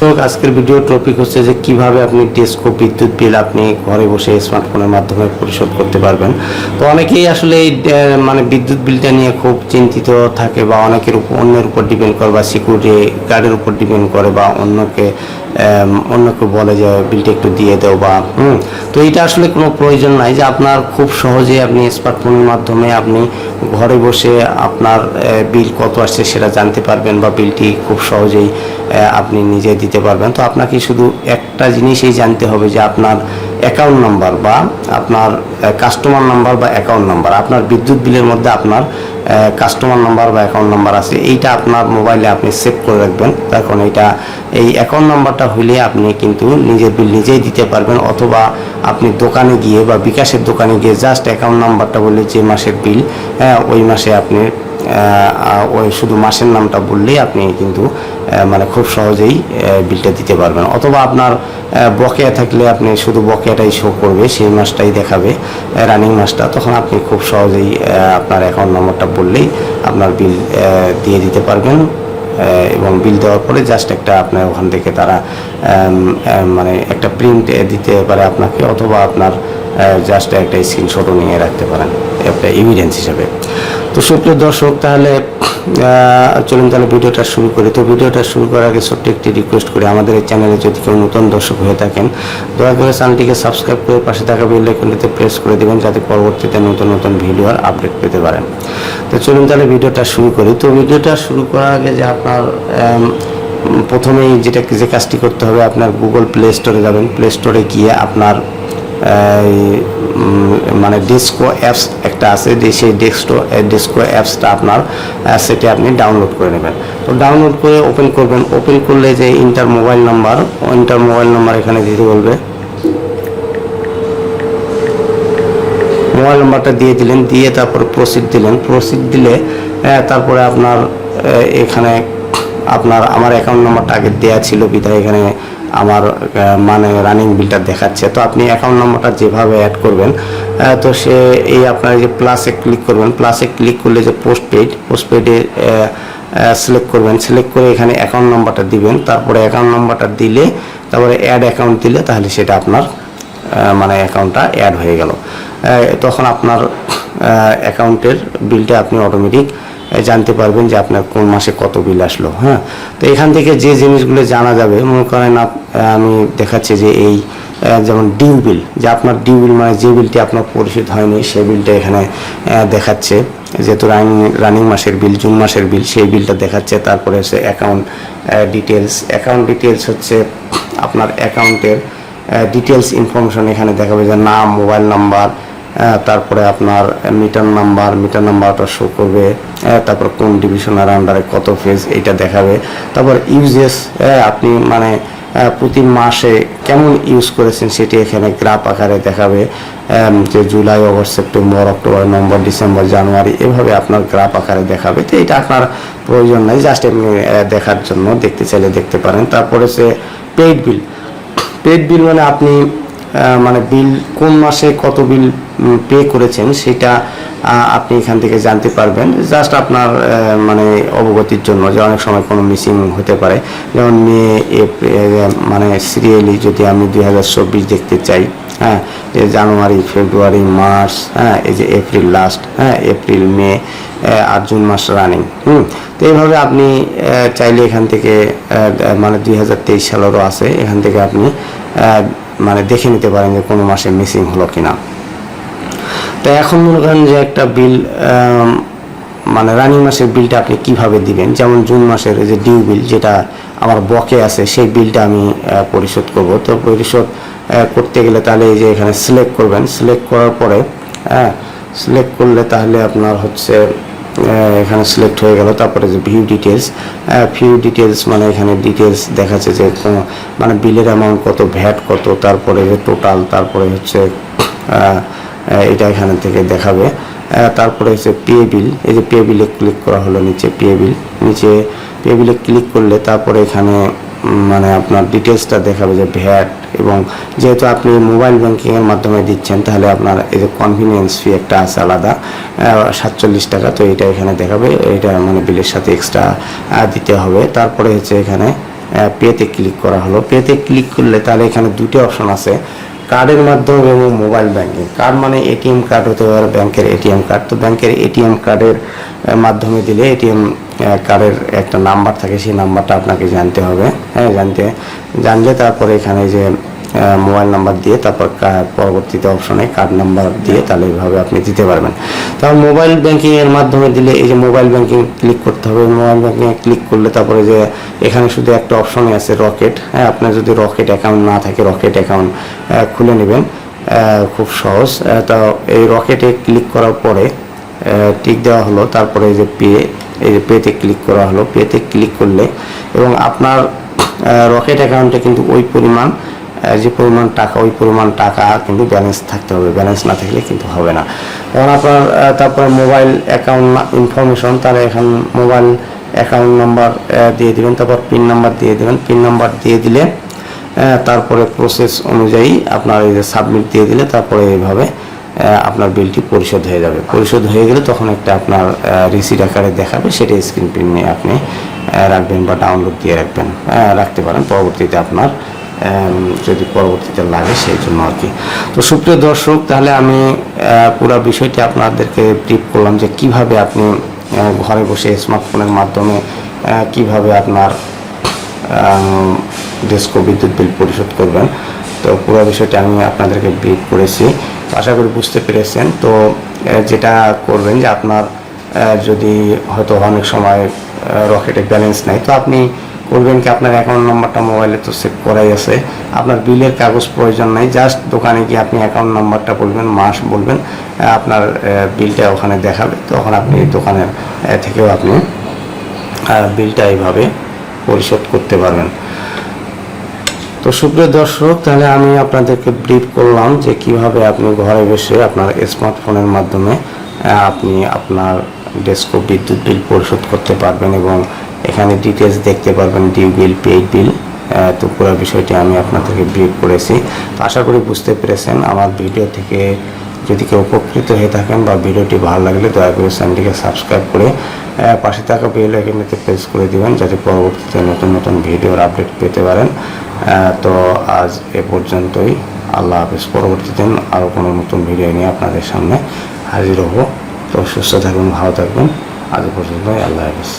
তো আজকের video topic হচ্ছে যে কিভাবে আপনি ডেস্কো বিদ্যুৎ বিল আপনি ঘরে বসে স্মার্টফোনের মাধ্যমে পরিশোধ করতে পারবেন। তো অনেকেই আসলে এই মানে বিদ্যুৎ বিলটা নিয়ে খুব চিন্তিত থাকে, বা অনেকের উপর অন্যের উপর ডিপেন্ড করে, বা সিকিউরিটি গার্ডের উপর ডিপেন্ড করে, বা অন্যকে বলে যে বিলটা একটু দিয়ে দাও বা তো এটা আসলে কোনো প্রয়োজন নাই। যে আপনার খুব সহজেই আপনি স্মার্টফোনের মাধ্যমে আপনি ঘরে বসে আপনার বিল কত আসছে সেটা জানতে পারবেন, বা বিলটি খুব সহজেই আপনি নিজে দিতে পারবেন। তো আপনাকে শুধু একটা জিনিসই জানতে হবে যে আপনার অ্যাকাউন্ট নাম্বার বা আপনার কাস্টমার নাম্বার বা অ্যাকাউন্ট নাম্বার, আপনার বিদ্যুৎ বিলের মধ্যে আপনার কাস্টমার নাম্বার বা অ্যাকাউন্ট নাম্বার আছে, এইটা আপনার মোবাইলে আপনি সেভ করে রাখবেন। তখন এই অ্যাকাউন্ট নাম্বারটা হলে আপনি কিন্তু নিজের বিল নিজেই দিতে পারবেন, অথবা আপনি দোকানে গিয়ে বা বিকাশের দোকানে গিয়ে জাস্ট অ্যাকাউন্ট নাম্বারটা বললে যে মাসের বিল, ওই মাসে আপনি ওই শুধু মাসের নামটা বললেই আপনি কিন্তু মানে খুব সহজেই বিলটা দিতে পারবেন। অথবা আপনার বকেয়া থাকলে আপনি শুধু বকেয়াটাই শো করবে, সেই মাসটাই দেখাবে রানিং মাসটা, তখন আপনি খুব সহজেই আপনার অ্যাকাউন্ট নম্বরটা বললেই আপনার বিল দিয়ে দিতে পারবেন। এবং বিল দেওয়ার পরে জাস্ট একটা আপনার ওখান থেকে তারা মানে একটা প্রিন্ট দিতে পারে আপনাকে, অথবা আপনার জাস্ট একটা স্ক্রিনশটও নিয়ে রাখতে পারেন একটা এভিডেন্স হিসাবে। তো সুপ্রিয় দর্শক, তাহলে চলুন তাহলে ভিডিওটা শুরু করি। তো ভিডিওটা শুরু করার আগে ছোট্ট একটি রিকোয়েস্ট করি, আমাদের এই চ্যানেলে যদি কেউ নতুন দর্শক হয়ে থাকেন, দয়া করে চ্যানেলটিকে সাবস্ক্রাইব করে পাশে থাকা বেল আইকনটিতে প্রেস করে দেবেন, যাতে পরবর্তীতে নতুন নতুন ভিডিওর আপডেট পেতে পারেন। তো চলুন তাহলে ভিডিওটা শুরু করি। তো ভিডিওটা শুরু করার আগে যে আপনার প্রথমেই যে কাজটি করতে হবে, আপনার গুগল প্লে স্টোরে যাবেন। প্লে স্টোরে গিয়ে আপনার মানে ডেস্কো অ্যাপস একটা আছে, যে সেই ডেস্কো অ্যাপসটা আপনার সেটা আপনি ডাউনলোড করে নেবেন। তো ডাউনলোড করে ওপেন করবেন। ওপেন করলে যে ইন্টার মোবাইল নাম্বার এখানে দিতে বলবে। মোবাইল নাম্বারটা দিয়ে দিলেন, দিয়ে তারপর প্রসিড দিলেন। প্রসিড দিলে তারপরে আপনার এখানে আমার অ্যাকাউন্ট নাম্বারটা আগে দেওয়া ছিল বিধায় এখানে আমার মানে রানিং বিলটা দেখাচ্ছে। তো আপনি অ্যাকাউন্ট নাম্বারটা যেভাবে অ্যাড করবেন, তো আপনার যে প্লাসে ক্লিক করবেন। প্লাসে ক্লিক করলে যে পোস্টপেডে সিলেক্ট করবেন। সিলেক্ট করে এখানে অ্যাকাউন্ট নাম্বারটা দিবেন। তারপরে অ্যাকাউন্ট নাম্বারটা দিলে তারপরে অ্যাড অ্যাকাউন্ট দিলে তাহলে সেটা আপনার মানে অ্যাকাউন্টটা অ্যাড হয়ে গেল। তখন আপনার অ্যাকাউন্টের বিলটা আপনি অটোমেটিক জানতে পারবেন যে আপনার কোন মাসে কত বিল আসলো। তো এখান থেকে যে জিনিসগুলো জানা যাবে, মনে করেন আমি দেখাচ্ছি যে যেমন ডিউ বিল, যে আপনার ডিউ বিল মানে যে বিলটি আপনার পরিশোধ হয়নি সেই বিলটা এখানে দেখাচ্ছে। যেহেতু রানিং মাসের বিল, জুন মাসের বিল, সেই বিলটা দেখাচ্ছে। তারপরে হচ্ছে অ্যাকাউন্ট ডিটেলস হচ্ছে আপনার অ্যাকাউন্টের ডিটেলস ইনফরমেশন এখানে দেখাবে, যে নাম, মোবাইল নাম্বার, তারপরে আপনার মিটার নাম্বারটা শো করবে, তারপর কোন ডিভিশনের আন্ডারে কত ফেজ এটা দেখাবে। তারপর ইউজেস, আপনি মানে প্রতি মাসে কেমন ইউজ করেছেন সেটি এখানে গ্রাফ আকারে দেখাবে, যে July, August, September, October, November, December, January, এভাবে আপনার গ্রাফ আকারে দেখাবে। তো এটা আপনার প্রয়োজন নাই, জাস্ট এমনি দেখার জন্য, দেখতে চাইলে দেখতে পারেন। তারপরে সে পেইড বিল মানে আপনি মানে বিল কোন মাসে কত বিল পে করেছেন সেটা আপনি এখান থেকে জানতে পারবেন, জাস্ট আপনার মানে অবগতির জন্য, যে অনেক সময় কোনো মিসিং হতে পারে। যেমন মে, এপ্রিল, মানে সিরিয়ালি যদি আমি 2024 দেখতে চাই, যে জানুয়ারি, ফেব্রুয়ারি, মার্চ, এই যে এপ্রিল লাস্ট, এপ্রিল, মে আর জুন মাস রানিং। তো এইভাবে আপনি চাইলে এখান থেকে মানে 2023 সালেরও আছে, এখান থেকে আপনি মানে দেখে নিতে পারেন যে কোনো মাসে মিসিং হলো কিনা। তো এখন মনে করেন যে একটা বিল মানে রানিং মাসের বিলটা আপনি কিভাবে দিবেন। যেমন জুন মাসের যে ডিউ বিল, যেটা আমার বকে আছে, সেই বিলটা আমি পরিশোধ করব। তো পরিশোধ করতে গেলে তাহলে এই যে এখানে সিলেক্ট করবেন। সিলেক্ট করার পরে সিলেক্ট করলে তাহলে আপনার হচ্ছে এখানে সিলেক্ট হয়ে গেল। তারপরে যে ভিউ ডিটেলস মানে এখানে ডিটেলস দেখাচ্ছে যে মানে বিলের অ্যামাউন্ট কত, ভ্যাট কত, তারপরে যে টোটাল, তারপরে হচ্ছে এটা এখানে থেকে দেখাবে। তারপরে হচ্ছে পে বিল, এই যে পে বিলে ক্লিক করা হলো, নিচে পে বিলে ক্লিক করলে তারপরে এখানে মানে আপনার ডিটেলসটা দেখাবে, যে ভ্যাট, এবং যেহেতু আপনি মোবাইল ব্যাংকিংয়ের মাধ্যমে দিচ্ছেন তাহলে আপনার এই যে কনভিনিয়েন্স ফি একটা আছে আলাদা 47 টাকা। তো এটা এখানে দেখাবে, এটা মানে বিলের সাথে এক্সট্রা দিতে হবে। তারপরে হচ্ছে এখানে পেতে ক্লিক করা হলো। পেতে ক্লিক করলে তাহলে এখানে দুটি অপশন আছে, কার্ডের মাধ্যমে এবং মোবাইল ব্যাংকিং। কার্ড মানে এটিএম কার্ড হতে পারে, ব্যাংকের এটিএম কার্ড। তো ব্যাংকের এটিএম কার্ডের মাধ্যমে দিলে এটিএম কার্ডের একটা নাম্বার থাকে, সেই নাম্বারটা আপনাকে জানতে হবে। হ্যাঁ, জানলে তারপরে এখানে যে মোবাইল নাম্বার দিয়ে তারপর পরবর্তীতে অপশনে কার্ড নাম্বার দিয়ে তাহলে এইভাবে আপনি দিতে পারবেন। তারপর মোবাইল ব্যাংকিংয়ের মাধ্যমে দিলে এই যে মোবাইল ব্যাংকিং ক্লিক করতে হবে। মোবাইল ব্যাংকিংয়ে ক্লিক করলে তারপরে যে এখানে শুধু একটা অপশনে আছে রকেট। হ্যাঁ, আপনার যদি রকেট অ্যাকাউন্ট না থাকে রকেট অ্যাকাউন্ট খুলে নেবেন, খুব সহজ। তো এই রকেটে ক্লিক করার পরে টিক দেওয়া হলো, তারপরে এই যে পেতে ক্লিক করা হলো। পেতে ক্লিক করলে এবং আপনার রকেট অ্যাকাউন্টে কিন্তু ওই পরিমাণ যে পরিমাণ টাকা, ওই পরিমাণ টাকা কিন্তু ব্যালেন্স থাকতে হবে, ব্যালেন্স না থাকলে কিন্তু হবে না। এবং আপনার তারপরে মোবাইল অ্যাকাউন্ট ইনফরমেশন, তাহলে এখন মোবাইল অ্যাকাউন্ট নাম্বার দিয়ে দিবেন, তারপর পিন নাম্বার দিয়ে দেবেন। পিন নাম্বার দিয়ে দিলে তারপরে প্রসেস অনুযায়ী আপনার এই যে সাবমিট দিয়ে দিলে তারপরে এইভাবে আপনার বিলটি পরিশোধ হয়ে যাবে। পরিশোধ হয়ে গেলে তখন একটা আপনার রিসিট আকারে দেখাবে, সেটা স্ক্রিন প্রিন্ট নিয়ে আপনি রাখবেন বা ডাউনলোড দিয়ে রাখতে পারেন পরবর্তীতে আপনার যদি পরবর্তীতে লাগে সেই জন্য আর কি। তো সুপ্রিয় দর্শক, তাহলে আমি পুরো বিষয়টি আপনাদেরকে ব্রিফ করলাম যে কিভাবে আপনি ঘরে বসে স্মার্টফোনের মাধ্যমে কিভাবে আপনার ডেসকো বিদ্যুৎ বিল পরিশোধ করবেন। তো পুরো বিষয়টি আমি আপনাদেরকে ব্রিফ করেছি, আশা করি বুঝতে পেরেছেন। তো যেটা করবেন যে আপনার যদি হয়তো অনেক সময় রকেটে ব্যালেন্স নেই, তো আপনি করবেন কি, আপনার অ্যাকাউন্ট নাম্বারটা মোবাইলে তো সেভ করাই আছে, আপনার বিলের কাগজ প্রয়োজন নেই। জাস্ট দোকানে গিয়ে আপনি অ্যাকাউন্ট নাম্বারটা বলবেন, মাস বলবেন, আপনার বিলটা ওখানে দেখাবে। তখন আপনি দোকানের থেকেও আপনি বিলটা এইভাবে পরিশোধ করতে পারবেন। তো সুপ্রিয় দর্শক, তাহলে আমি আপনাদেরকে ব্রিফ করলাম যে কিভাবে আপনি ঘরে বসে আপনার স্মার্টফোনের মাধ্যমে আপনি আপনার ডেসকো বিদ্যুৎ বিল পরিশোধ করতে পারবেন এবং এখানে ডিটেলস দেখতে পারবেন, ডিউ বিল, পেইড বিল। তো পুরো বিষয়টি আমি আপনাদেরকে ব্রিফ করেছি। তো আশা করি বুঝতে পেরেছেন। আমার ভিডিও থেকে যদি কেউ উপকৃত হয়ে থাকেন বা ভিডিওটি ভালো লাগলে দয়া করে চ্যানেলটিকে সাবস্ক্রাইব করে পাশে থাকা বেল আইকনটিতে প্রেস করে দিবেন, যাতে পরবর্তীতে নতুন নতুন ভিডিওর আপডেট পেতে পারেন। তো আজ এ পর্যন্তই। আল্লাহ হাফেজ। পরবর্তীতে আরও কোনো নতুন ভিডিও নিয়ে আপনাদের সামনে হাজির হব। তো সুস্থ থাকবেন, ভালো থাকবেন। আজ পর্যন্তই। আল্লাহ হাফেজ।